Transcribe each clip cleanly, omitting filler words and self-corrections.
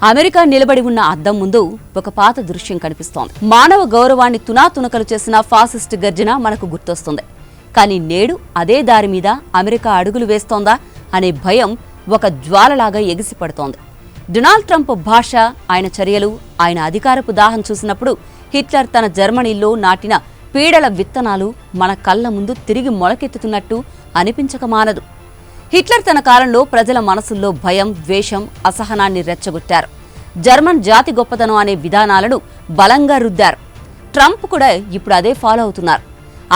America నిలబడి ఉన్న అద్దం ముందు ఒక పాత దృశ్యం కనిపిస్తోంది. మానవ గౌరవాన్ని తునాతునకలు చేసిన ఫాసిస్ట్ గర్జన మనకు గుర్తొస్తుంది. కానీ నేడు అదే దారి మీద అమెరికా అడుగులు వేస్తోందా అనే భయం ఒక జ్వాలలాగా ఎగిసిపడుతోంది. డొనాల్డ్ ట్రంప్ భాష, ఆయన చర్యలు, ఆయన అధికారపు దాహం చూసినప్పుడు హిట్లర్ తన జర్మనీలో నాటిన పీడల విత్తనాలు మన కళ్ల ముందు తిరిగి మొలకెత్తుతున్నట్టు అనిపించక మానదు. హిట్లర్ తన కాలంలో ప్రజల మనసుల్లో భయం, ద్వేషం, అసహనాన్ని రెచ్చగొట్టారు. జర్మన్ జాతి గొప్పతనం అనే విధానాలను బలంగా రుద్దారు. ట్రంప్ కూడా ఇప్పుడు అదే ఫాలో అవుతున్నారు.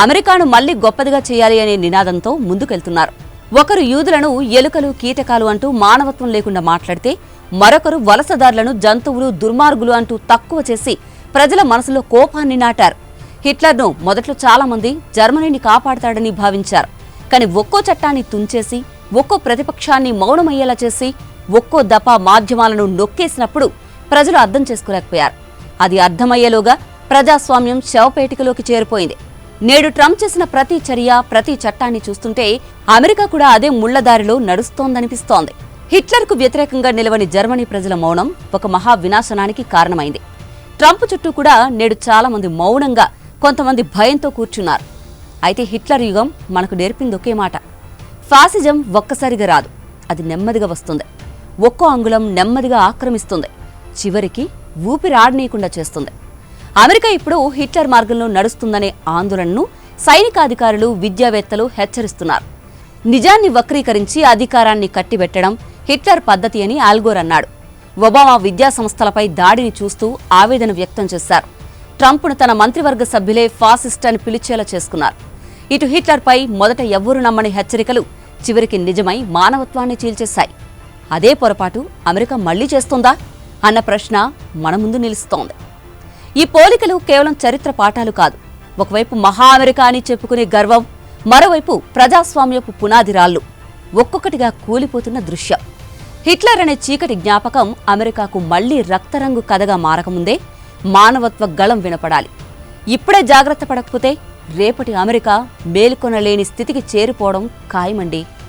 అమెరికాను మళ్లీ గొప్పదిగా చేయాలి అనే నినాదంతో ముందుకెళ్తున్నారు. ఒకరు యూదులను ఎలుకలు, కీటకాలు అంటూ మానవత్వం లేకుండా మాట్లాడితే, మరొకరు వలసదారులను జంతువులు, దుర్మార్గులు అంటూ తక్కువ చేసి ప్రజల మనసులో కోపాన్ని నాటారు. హిట్లర్ను మొదట్లో చాలా మంది జర్మనీని కాపాడతాడని భావించారు. కానీ ఒక్కో చట్టాన్ని తుంచేసి, ఒక్కో ప్రతిపక్షాన్ని మౌనమయ్యేలా చేసి, ఒక్కో దఫా మాధ్యమాలను నొక్కేసినప్పుడు ప్రజలు అర్థం చేసుకోలేకపోయారు. అది అర్థమయ్యేలోగా ప్రజాస్వామ్యం శవపేటికలోకి చేరిపోయింది. నేడు ట్రంప్ చేసిన ప్రతి చర్య, ప్రతి చట్టాన్ని చూస్తుంటే అమెరికా కూడా అదే ముళ్లదారిలో నడుస్తోందనిపిస్తోంది. హిట్లర్కు వ్యతిరేకంగా నిలవని జర్మనీ ప్రజల మౌనం ఒక మహా వినాశనానికి కారణమైంది. ట్రంప్ చుట్టూ కూడా నేడు చాలా మంది మౌనంగా, కొంతమంది భయంతో కూర్చున్నారు. అయితే హిట్లర్ యుగం మనకు నేర్పింది ఒకే మాట: ఫాసిజం ఒక్కసారిగా రాదు, అది నెమ్మదిగా వస్తుంది. ఒక్కో అంగుళం నెమ్మదిగా ఆక్రమిస్తుంది, చివరికి ఊపిరాడనీయకుండా చేస్తుంది. అమెరికా ఇప్పుడు హిట్లర్ మార్గంలో నడుస్తుందనే ఆందోళనను సైనికాధికారులు, విద్యావేత్తలు హెచ్చరిస్తున్నారు. నిజాన్ని వక్రీకరించి అధికారాన్ని కట్టిబెట్టడం హిట్లర్ పద్ధతి అని ఆల్గోర్ అన్నాడు. ఒబామా విద్యా సంస్థలపై దాడిని చూస్తూ ఆవేదన వ్యక్తం చేశారు. ట్రంప్ను తన మంత్రివర్గ సభ్యులే ఫాసిస్ట్ అని పిలిచేలా చేసుకున్నారు. ఇటు హిట్లర్పై మొదట ఎవ్వరూ నమ్మని హెచ్చరికలు చివరికి నిజమై మానవత్వాన్ని చీల్చేశాయి. అదే పొరపాటు అమెరికా మళ్లీ చేస్తోందా అన్న ప్రశ్న మన ముందు నిలుస్తోంది. ఈ పోలికలు కేవలం చరిత్ర పాఠాలు కాదు. ఒకవైపు మహా అమెరికా అని చెప్పుకునే గర్వం, మరోవైపు ప్రజాస్వామ్యపు పునాదిరాళ్లు ఒక్కొక్కటిగా కూలిపోతున్న దృశ్యం. హిట్లర్ అనే చీకటి జ్ఞాపకం అమెరికాకు మళ్లీ రక్తరంగు కథగా మారకముందే మానవత్వ గళం వినపడాలి. ఇప్పుడే జాగ్రత్త పడకపోతే రేపటి అమెరికా మేల్కొనలేని స్థితికి చేరిపోవడం ఖాయమండి.